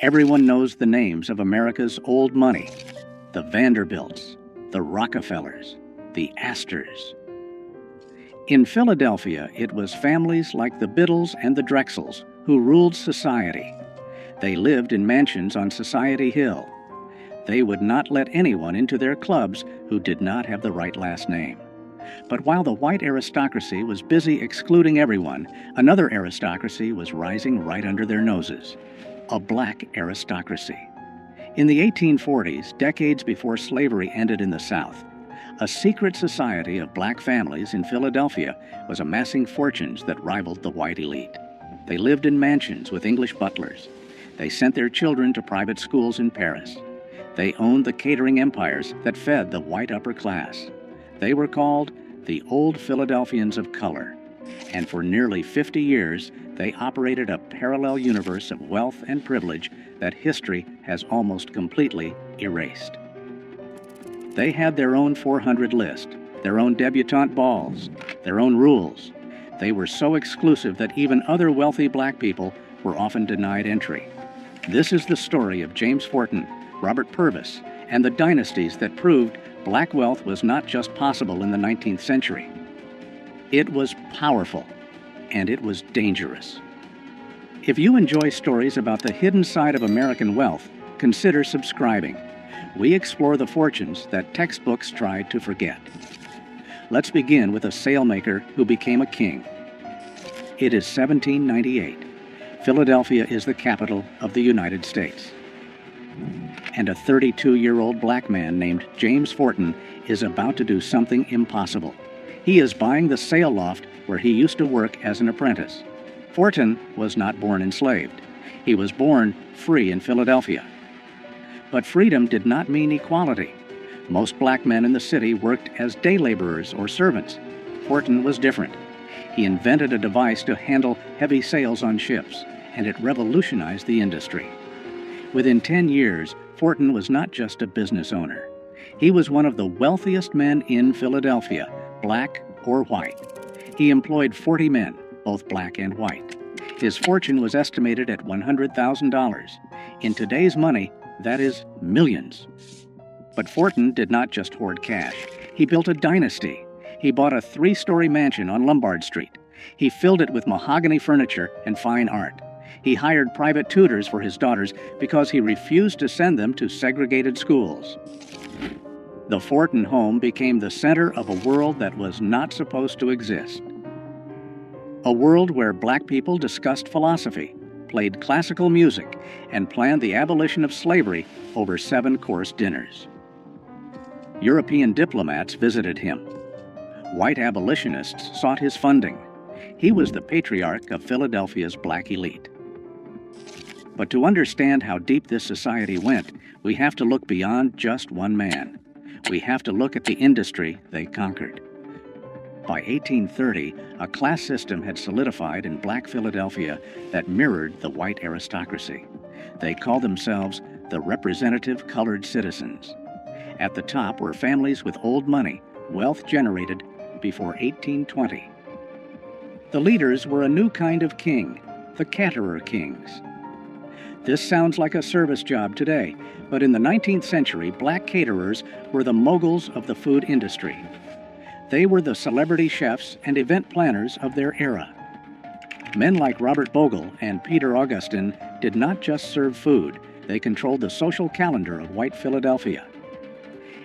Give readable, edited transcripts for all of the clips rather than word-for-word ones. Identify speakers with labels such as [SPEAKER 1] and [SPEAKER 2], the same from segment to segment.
[SPEAKER 1] Everyone knows the names of America's old money: the Vanderbilts, the Rockefellers, the Astors. In Philadelphia, it was families like the Biddles and the Drexels who ruled society. They lived in mansions on Society Hill. They would not let anyone into their clubs who did not have the right last name. But while the white aristocracy was busy excluding everyone, another aristocracy was rising right under their noses: a black aristocracy. In the 1840s, decades before slavery ended in the South, a secret society of black families in Philadelphia was amassing fortunes that rivaled the white elite. They lived in mansions with English butlers. They sent their children to private schools in Paris. They owned the catering empires that fed the white upper class. They were called the Old Philadelphians of color, and for nearly 50 years, they operated a parallel universe of wealth and privilege that history has almost completely erased. They had their own 400 list, their own debutante balls, their own rules. They were so exclusive that even other wealthy black people were often denied entry. This is the story of James Forten, Robert Purvis, and the dynasties that proved black wealth was not just possible in the 19th century. It was powerful, and it was dangerous. If you enjoy stories about the hidden side of American wealth, consider subscribing. We explore the fortunes that textbooks tried to forget. Let's begin with a sailmaker who became a king. It is 1798. Philadelphia is the capital of the United States. And a 32-year-old black man named James Forten is about to do something impossible. He is buying the sail loft where he used to work as an apprentice. Forten was not born enslaved. He was born free in Philadelphia. But freedom did not mean equality. Most black men in the city worked as day laborers or servants. Forten was different. He invented a device to handle heavy sails on ships, and it revolutionized the industry. Within 10 years, Forten was not just a business owner. He was one of the wealthiest men in Philadelphia, black or white. He employed 40 men, both black and white. His fortune was estimated at $100,000. In today's money, that is millions. But Forten did not just hoard cash. He built a dynasty. He bought a 3-story mansion on Lombard Street. He filled it with mahogany furniture and fine art. He hired private tutors for his daughters because he refused to send them to segregated schools. The Forten home became the center of a world that was not supposed to exist. A world where black people discussed philosophy, played classical music, and planned the abolition of slavery over 7-course dinners. European diplomats visited him. White abolitionists sought his funding. He was the patriarch of Philadelphia's black elite. But to understand how deep this society went, we have to look beyond just one man. We have to look at the industry they conquered. By 1830, a class system had solidified in black Philadelphia that mirrored the white aristocracy. They called themselves the representative colored citizens. At the top were families with old money, wealth generated before 1820. The leaders were a new kind of king, the caterer kings. This sounds like a service job today, but in the 19th century, black caterers were the moguls of the food industry. They were the celebrity chefs and event planners of their era. Men like Robert Bogle and Peter Augustin did not just serve food, they controlled the social calendar of white Philadelphia.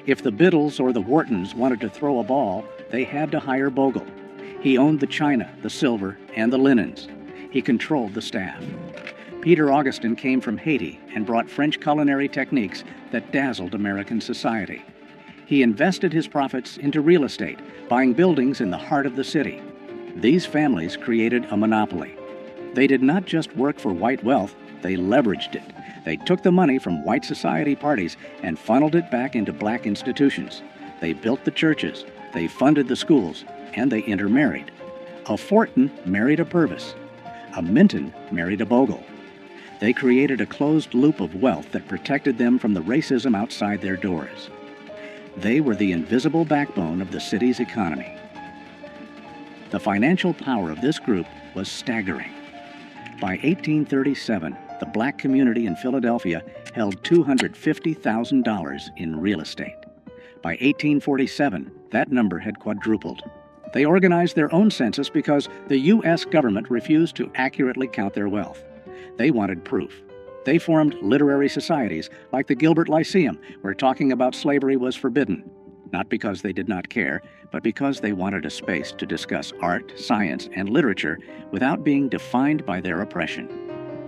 [SPEAKER 1] If the Biddles or the Whartons wanted to throw a ball, they had to hire Bogle. He owned the china, the silver, and the linens. He controlled the staff. Peter Augustin came from Haiti and brought French culinary techniques that dazzled American society. He invested his profits into real estate, buying buildings in the heart of the city. These families created a monopoly. They did not just work for white wealth, they leveraged it. They took the money from white society parties and funneled it back into black institutions. They built the churches, they funded the schools, and they intermarried. A Forten married a Purvis. A Minton married a Bogle. They created a closed loop of wealth that protected them from the racism outside their doors. They were the invisible backbone of the city's economy. The financial power of this group was staggering. By 1837, the black community in Philadelphia held $250,000 in real estate. By 1847, that number had quadrupled. They organized their own census because the U.S. government refused to accurately count their wealth. They wanted proof. They formed literary societies like the Gilbert Lyceum, where talking about slavery was forbidden, not because they did not care, but because they wanted a space to discuss art, science, and literature without being defined by their oppression.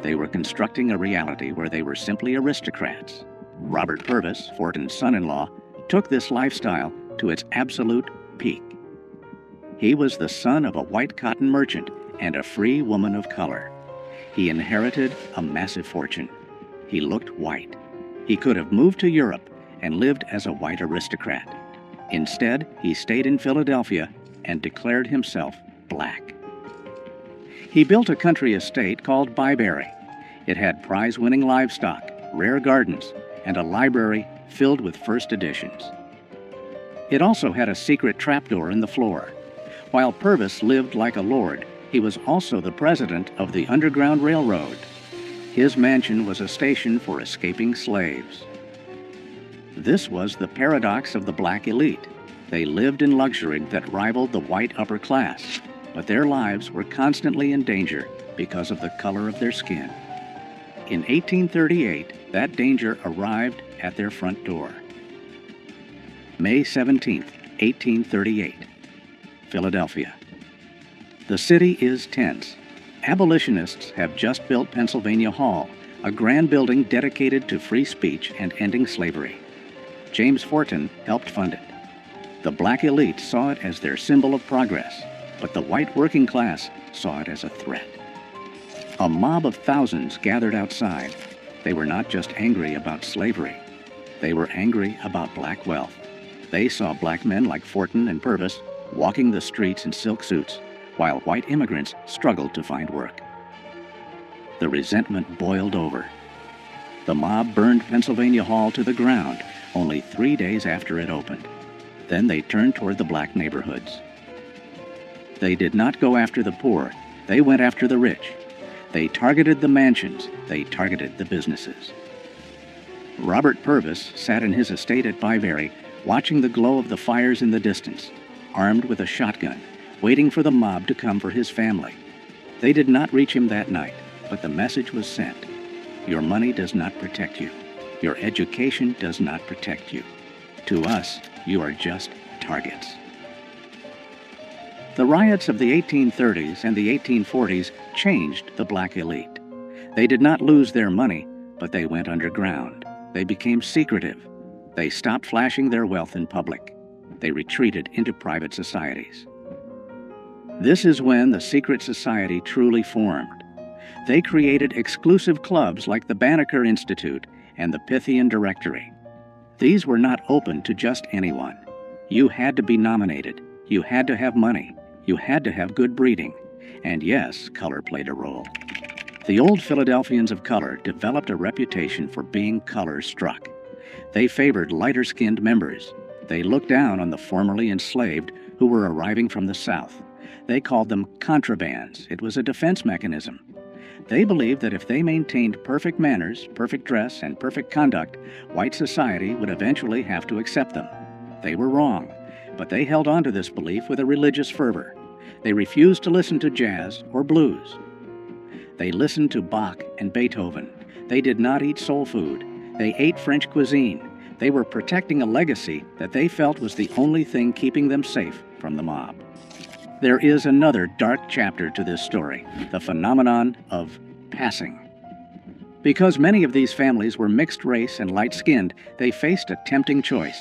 [SPEAKER 1] They were constructing a reality where they were simply aristocrats. Robert Purvis, Fortin's son-in-law, took this lifestyle to its absolute peak. He was the son of a white cotton merchant and a free woman of color. He inherited a massive fortune. He looked white. He could have moved to Europe and lived as a white aristocrat. Instead, he stayed in Philadelphia and declared himself black. He built a country estate called Byberry. It had prize-winning livestock, rare gardens, and a library filled with first editions. It also had a secret trapdoor in the floor. While Purvis lived like a lord, he was also the president of the Underground Railroad. His mansion was a station for escaping slaves. This was the paradox of the black elite. They lived in luxury that rivaled the white upper class, but their lives were constantly in danger because of the color of their skin. In 1838, that danger arrived at their front door. May 17, 1838, Philadelphia. The city is tense. Abolitionists have just built Pennsylvania Hall, a grand building dedicated to free speech and ending slavery. James Fortin helped fund it. The black elite saw it as their symbol of progress, but the white working class saw it as a threat. A mob of thousands gathered outside. They were not just angry about slavery. They were angry about black wealth. They saw black men like Fortin and Purvis walking the streets in silk suits, while white immigrants struggled to find work. The resentment boiled over. The mob burned Pennsylvania Hall to the ground only 3 days after it opened. Then they turned toward the black neighborhoods. They did not go after the poor. They went after the rich. They targeted the mansions. They targeted the businesses. Robert Purvis sat in his estate at Byberry, watching the glow of the fires in the distance, armed with a shotgun, waiting for the mob to come for his family. They did not reach him that night, but the message was sent. Your money does not protect you. Your education does not protect you. To us, you are just targets. The riots of the 1830s and the 1840s changed the black elite. They did not lose their money, but they went underground. They became secretive. They stopped flashing their wealth in public. They retreated into private societies. This is when the secret society truly formed. They created exclusive clubs like the Banneker Institute and the Pythian Directory. These were not open to just anyone. You had to be nominated. You had to have money. You had to have good breeding. And yes, color played a role. The Old Philadelphians of color developed a reputation for being color-struck. They favored lighter-skinned members. They looked down on the formerly enslaved who were arriving from the South. They called them contrabands. It was a defense mechanism. They believed that if they maintained perfect manners, perfect dress, and perfect conduct, white society would eventually have to accept them. They were wrong, but they held on to this belief with a religious fervor. They refused to listen to jazz or blues. They listened to Bach and Beethoven. They did not eat soul food. They ate French cuisine. They were protecting a legacy that they felt was the only thing keeping them safe from the mob. There is another dark chapter to this story, the phenomenon of passing. Because many of these families were mixed race and light-skinned, they faced a tempting choice.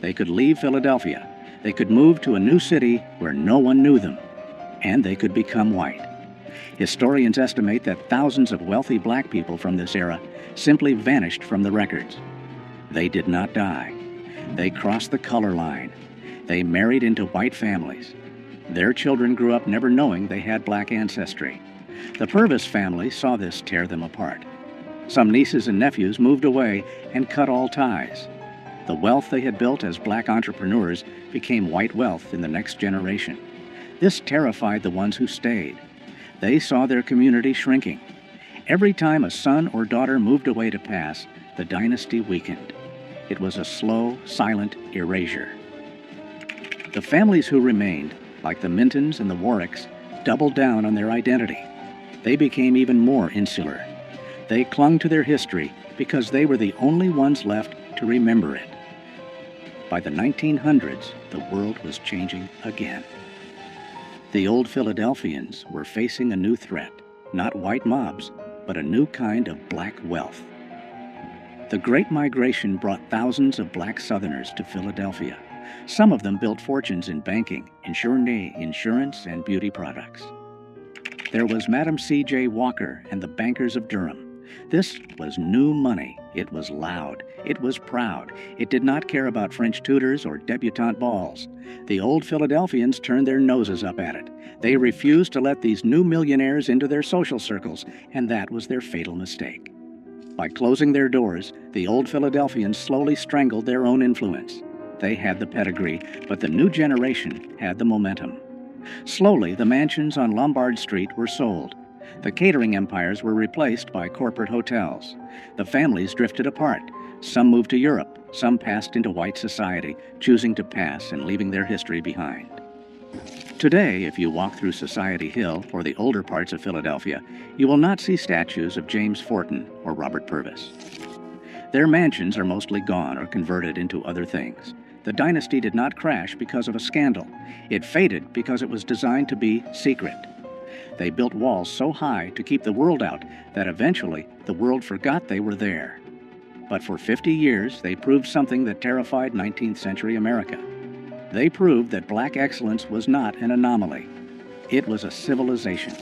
[SPEAKER 1] They could leave Philadelphia. They could move to a new city where no one knew them. And they could become white. Historians estimate that thousands of wealthy black people from this era simply vanished from the records. They did not die. They crossed the color line. They married into white families. Their children grew up never knowing they had black ancestry. The Purvis family saw this tear them apart. Some nieces and nephews moved away and cut all ties. The wealth they had built as black entrepreneurs became white wealth in the next generation. This terrified the ones who stayed. They saw their community shrinking. Every time a son or daughter moved away to pass, the dynasty weakened. It was a slow, silent erasure. The families who remained, like the Mintons and the Warwicks, doubled down on their identity. They became even more insular. They clung to their history because they were the only ones left to remember it. By the 1900s, the world was changing again. The Old Philadelphians were facing a new threat, not white mobs, but a new kind of black wealth. The Great Migration brought thousands of black Southerners to Philadelphia. Some of them built fortunes in banking, insurance, and beauty products. There was Madam C.J. Walker and the bankers of Durham. This was new money. It was loud. It was proud. It did not care about French tutors or debutante balls. The Old Philadelphians turned their noses up at it. They refused to let these new millionaires into their social circles, and that was their fatal mistake. By closing their doors, the Old Philadelphians slowly strangled their own influence. They had the pedigree, but the new generation had the momentum. Slowly, the mansions on Lombard Street were sold. The catering empires were replaced by corporate hotels. The families drifted apart. Some moved to Europe. Some passed into white society, choosing to pass and leaving their history behind. Today, if you walk through Society Hill or the older parts of Philadelphia, you will not see statues of James Forten or Robert Purvis. Their mansions are mostly gone or converted into other things. The dynasty did not crash because of a scandal. It faded because it was designed to be secret. They built walls so high to keep the world out that eventually the world forgot they were there. But for 50 years, they proved something that terrified 19th century America. They proved that black excellence was not an anomaly. It was a civilization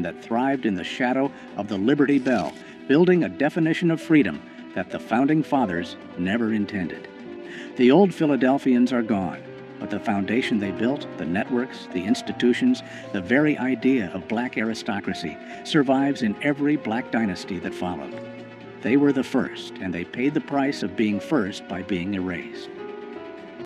[SPEAKER 1] that thrived in the shadow of the Liberty Bell, building a definition of freedom that the Founding Fathers never intended. The Old Philadelphians are gone, but the foundation they built, the networks, the institutions, the very idea of black aristocracy survives in every black dynasty that followed. They were the first, and they paid the price of being first by being erased.